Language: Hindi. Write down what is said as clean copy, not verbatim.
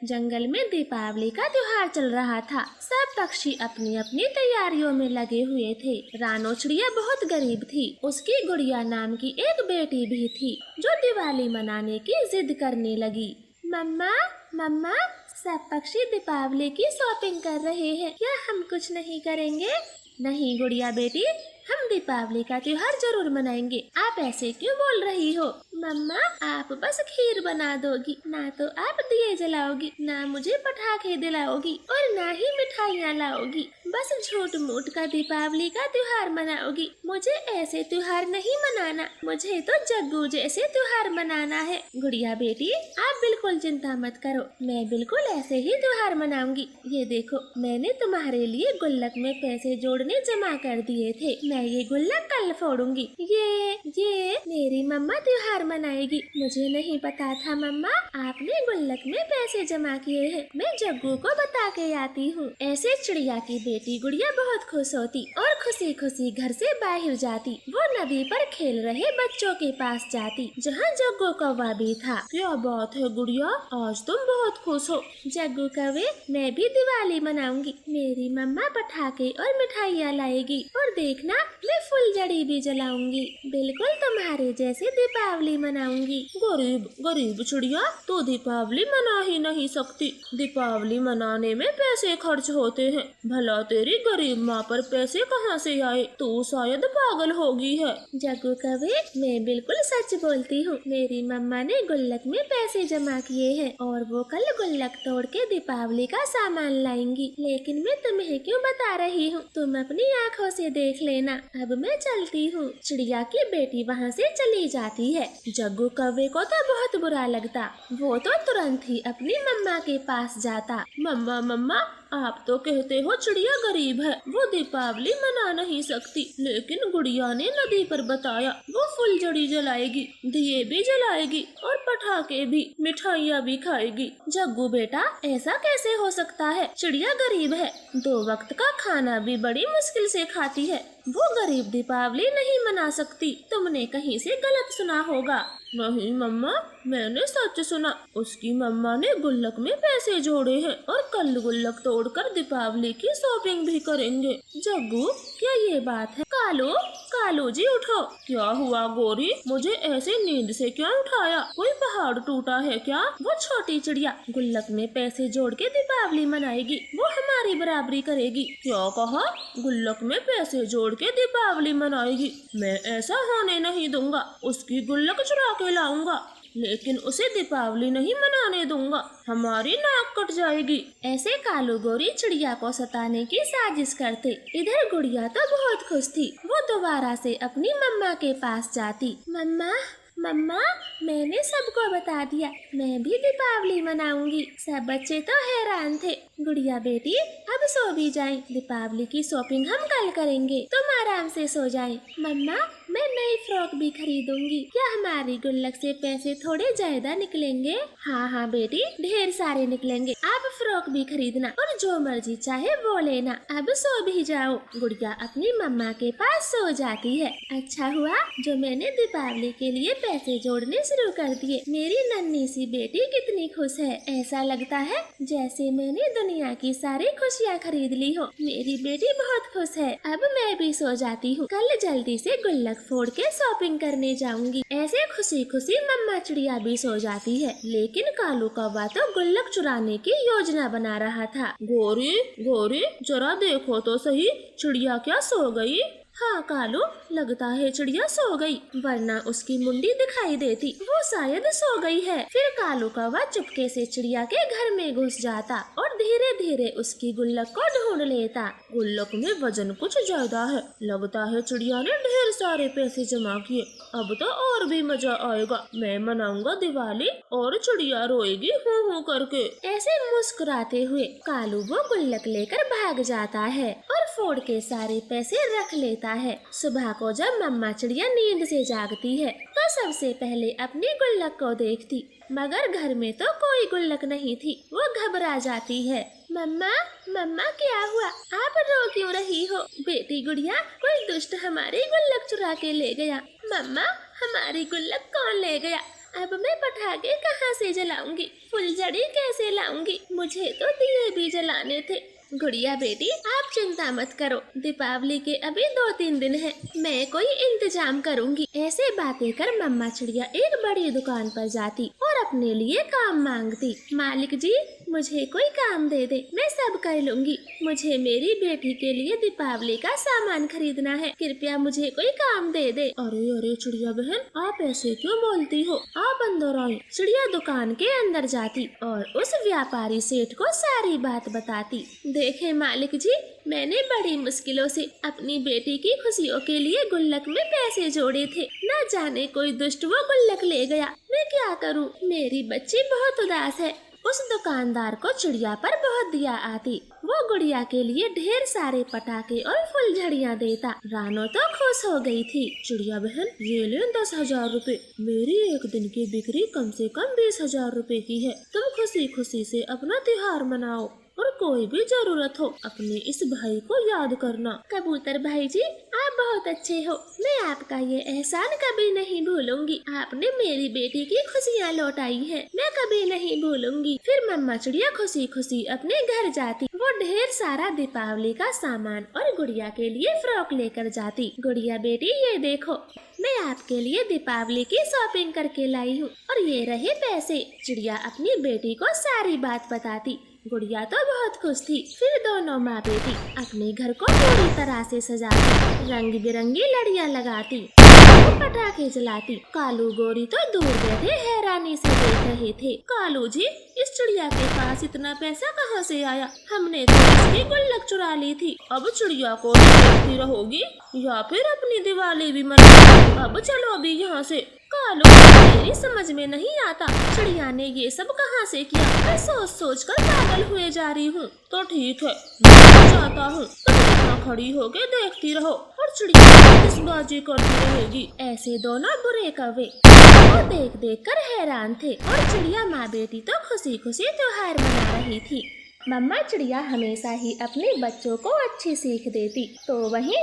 जंगल में दीपावली का त्योहार चल रहा था। सब पक्षी अपनी अपनी तैयारियों में लगे हुए थे। रानो चिड़िया बहुत गरीब थी। उसकी गुड़िया नाम की एक बेटी भी थी जो दिवाली मनाने की जिद करने लगी। मम्मा मम्मा, सब पक्षी दीपावली की शॉपिंग कर रहे हैं, क्या हम कुछ नहीं करेंगे? नहीं गुड़िया बेटी, हम दीपावली का त्योहार जरूर मनाएंगे। आप ऐसे क्यों बोल रही हो? मम्मा, आप बस खीर बना दोगी, ना तो आप दिए जलाओगी, ना मुझे पटाखे दिलाओगी और ना ही मिठाइयाँ लाओगी। बस झूठ मूठ का दीपावली का त्योहार मनाओगी। मुझे ऐसे त्योहार नहीं मनाना, मुझे तो जग्गू जैसे त्योहार मनाना है। गुड़िया बेटी, आप बिल्कुल चिंता मत करो, मैं बिल्कुल ऐसे ही त्योहार मनाऊंगी। ये देखो, मैंने तुम्हारे लिए गुल्लक में पैसे जोड़ने जमा कर दिए थे। मैं ये गुल्लक कल फोड़ूंगी। ये मेरी मम्मा त्योहार मनाएगी। मुझे नहीं पता था मम्मा, आपने गुल्लक में पैसे जमा किए हैं। मैं जग्गू को बता के आती हूँ। ऐसे चिड़िया की बेटी गुड़िया बहुत खुश होती और खुशी खुशी घर से बाहर जाती। वो नदी पर खेल रहे बच्चों के पास जाती, जहाँ जग्गू कौवा भी था। क्या बात है गुड़िया, आज तुम बहुत खुश हो। जग्गू कौवे, मैं भी दिवाली मनाऊंगी। मेरी मम्मा पटाखे और मिठाइयाँ लाएगी और देखना, मैं फुलझड़ी भी जलाऊंगी। बिल्कुल तुम्हारे जैसे दीपावली मनाऊंगी। गरीब चिड़िया तो दीपावली मना ही नहीं सकती। दीपावली मनाने में पैसे खर्च होते हैं। भला तेरी गरीब माँ पर पैसे कहाँ से आए? तू शायद पागल होगी है। जग्गू कौवे, मैं बिल्कुल सच बोलती हूँ। मेरी मम्मा ने गुल्लक में पैसे जमा किए हैं और वो कल गुल्लक तोड़ के दीपावली का सामान लाएंगी। लेकिन मैं तुम्हें क्यों बता रही हूँ, तुम अपनी आँखों से देख लेना। अब मैं चलती हूँ। चिड़िया की बेटी वहाँ से चली जाती है। जग्गू कौवे को तो बहुत बुरा लगता। वो तो तुरंत ही अपनी मम्मा के पास जाता। मम्मा, आप तो कहते हो चिड़िया गरीब है, वो दीपावली मना नहीं सकती, लेकिन गुड़िया ने नदी पर बताया वो फुलझड़ी जलाएगी, दिए भी जलाएगी और पटाखे भी, मिठाइयाँ भी खाएगी। जग्गू बेटा, ऐसा कैसे हो सकता है? चिड़िया गरीब है, 2 वक्त का खाना भी बड़ी मुश्किल से खाती है। वो गरीब दीपावली नहीं मना सकती। तुमने कहीं से गलत सुना होगा। नहीं मम्मा, मैंने सच सुना। उसकी मम्मा ने गुल्लक में पैसे जोड़े हैं और कल गुल्लक तोड़कर दीपावली की शॉपिंग भी करेंगे। जग्गू, क्या ये बात है? कालू जी उठो। क्या हुआ गोरी, मुझे ऐसे नींद से क्यों उठाया? कोई पहाड़ टूटा है क्या? वो छोटी चिड़िया गुल्लक में पैसे जोड़ के दीपावली मनाएगी, वो हमारी बराबरी करेगी। क्या कहा? गुल्लक में पैसे जोड़ के दीपावली मनाएगी? मैं ऐसा होने नहीं दूंगा। उसकी गुल्लक चुरा के लाऊंगा, लेकिन उसे दीपावली नहीं मनाने दूंगा। हमारी नाक कट जाएगी। ऐसे कालू गोरी चिड़िया को सताने की साजिश करते। इधर गुड़िया तो बहुत खुश थी। वो दोबारा से अपनी मम्मा के पास जाती। मम्मा, मैंने सबको बता दिया, मैं भी दीपावली मनाऊंगी। सब बच्चे तो हैरान थे। गुड़िया बेटी, अब सो भी जाएं। दीपावली की शॉपिंग हम कल करेंगे, तुम आराम से सो जाएं। मम्मा, मैं नई फ्रॉक भी खरीदूंगी। क्या हमारी गुल्लक से पैसे थोड़े ज्यादा निकलेंगे? हाँ बेटी, ढेर सारे निकलेंगे। आप फ्रॉक भी खरीदना और जो मर्जी चाहे वो लेना। अब सो भी जाओ। गुड़िया अपनी मम्मा के पास सो जाती है। अच्छा हुआ जो मैंने दीपावली के लिए पैसे जोड़ने शुरू कर दिए। मेरी नन्ही सी बेटी कितनी खुश है। ऐसा लगता है जैसे मैंने दुनिया की सारी खुशियाँ खरीद ली हो। मेरी बेटी बहुत खुश है। अब मैं भी सो जाती हूँ। कल जल्दी से गुल्लक फोड़ के शॉपिंग करने जाऊंगी। ऐसे खुशी खुशी मम्मा चिड़िया भी सो जाती है। लेकिन कालू कौवा तो गुल्लक चुराने की योजना बना रहा था। गोरी, जरा देखो तो सही, चिड़िया क्या सो गई? हाँ कालू, लगता है चिड़िया सो गई, वरना उसकी मुंडी दिखाई देती। वो शायद सो गई है। फिर कालू कौवा चुपके से चिड़िया के घर में घुस जाता और धीरे धीरे उसकी गुल्लक को ढूंढ लेता। गुल्लक में वजन कुछ ज्यादा है। लगता है चिड़िया ने ढेर सारे पैसे जमा किए। अब तो और भी मजा आएगा। मैं मनाऊंगा दिवाली और चिड़िया रोएगी हूँ करके। ऐसे मुस्कुराते हुए कालू वो गुल्लक लेकर भाग जाता है और फोड़ के सारे पैसे रख लेता है। सुबह को जब मम्मा चिड़िया नींद से जागती है तो सबसे पहले अपनी गुल्लक को देखती, मगर घर में तो कोई गुल्लक नहीं थी। वो घबरा जाती है। मम्मा क्या हुआ? आप रो क्यों रही हो? बेटी गुड़िया, कोई दुष्ट हमारी गुल्लक चुरा के ले गया। मम्मा, हमारी गुल्लक कौन ले गया? अब मैं पटाखे कहाँ से जलाऊंगी, फुलझड़ी कैसे लाऊंगी, मुझे तो दिए भी जलाने थे। गुड़िया बेटी आप चिंता मत करो, दीपावली के अभी 2-3 दिन है, मैं कोई इंतजाम करूंगी। ऐसे बातें कर मम्मा चिड़िया एक बड़ी दुकान पर जाती और अपने लिए काम मांगती। मालिक जी मुझे कोई काम दे दे, मैं सब कर लूंगी। मुझे मेरी बेटी के लिए दीपावली का सामान खरीदना है, कृपया मुझे कोई काम दे दे। अरे अरे चिड़िया बहन आप ऐसे क्यों बोलती हो, आप अंदर आई। चिड़िया दुकान के अंदर जाती और उस व्यापारी सेठ को सारी बात बताती। देखे मालिक जी मैंने बड़ी मुश्किलों से अपनी बेटी की खुशियों के लिए गुल्लक में पैसे जोड़े थे, न जाने कोई दुष्ट वो गुल्लक ले गया, मैं क्या करूं, मेरी बच्ची बहुत उदास है। उस दुकानदार को चिड़िया पर बहुत दया आती, वो गुड़िया के लिए ढेर सारे पटाखे और फुलझड़ियाँ देता। रानो तो खुश हो गई थी। चिड़िया बहन ये ले 10,000 रुपए, मेरी एक दिन की बिक्री कम से कम 20,000 रुपए की है, तुम खुशी खुशी से अपना त्योहार मनाओ और कोई भी जरूरत हो अपने इस भाई को याद करना। कबूतर भाई जी आप बहुत अच्छे हो, मैं आपका ये एहसान कभी नहीं भूलूंगी, आपने मेरी बेटी की खुशियाँ लौटाई हैं, मैं कभी नहीं भूलूंगी। फिर मम्मा चिड़िया खुशी खुशी अपने घर जाती, वो ढेर सारा दीपावली का सामान और गुड़िया के लिए फ्रॉक लेकर जाती। गुड़िया बेटी ये देखो मैं आपके लिए दीपावली की शॉपिंग करके लाई हूँ और ये रहे पैसे। चिड़िया अपनी बेटी को सारी बात बताती। गुड़िया तो बहुत खुश थी। फिर दोनों माँ बेटी अपने घर को पूरी तरह से सजाती, रंग बिरंगी लड़ियाँ लगाती, पटाखे जलाती। कालू गोरी तो दूर बैठे हैरानी से देख रहे थे। कालू जी इस चिड़िया के पास इतना पैसा कहाँ से आया, हमने तो इसकी गुल्लक चुरा ली थी, अब चिड़िया को देखती रहोगी या फिर अपनी दिवाली भी मनाओगी, अब चलो अभी यहाँ से। कालू मेरी समझ में नहीं आता, चिड़िया ने ये सब कहाँ से किया, मैं सोच सोच कर पागल हुए जा रही हूँ। तो ठीक है मैं जाता हूँ, तुम यहाँ खड़ी होके देखती रहो और चिड़िया किसबाजी करती रहेगी। ऐसे दोनों बुरे कौवे वो देख देख कर हैरान थे और चिड़िया माँ बेटी तो खुशी खुशी त्योहार मना रही थी। मम्मा चिड़िया हमेशा ही अपने बच्चों को अच्छी सीख देती, तो वहीं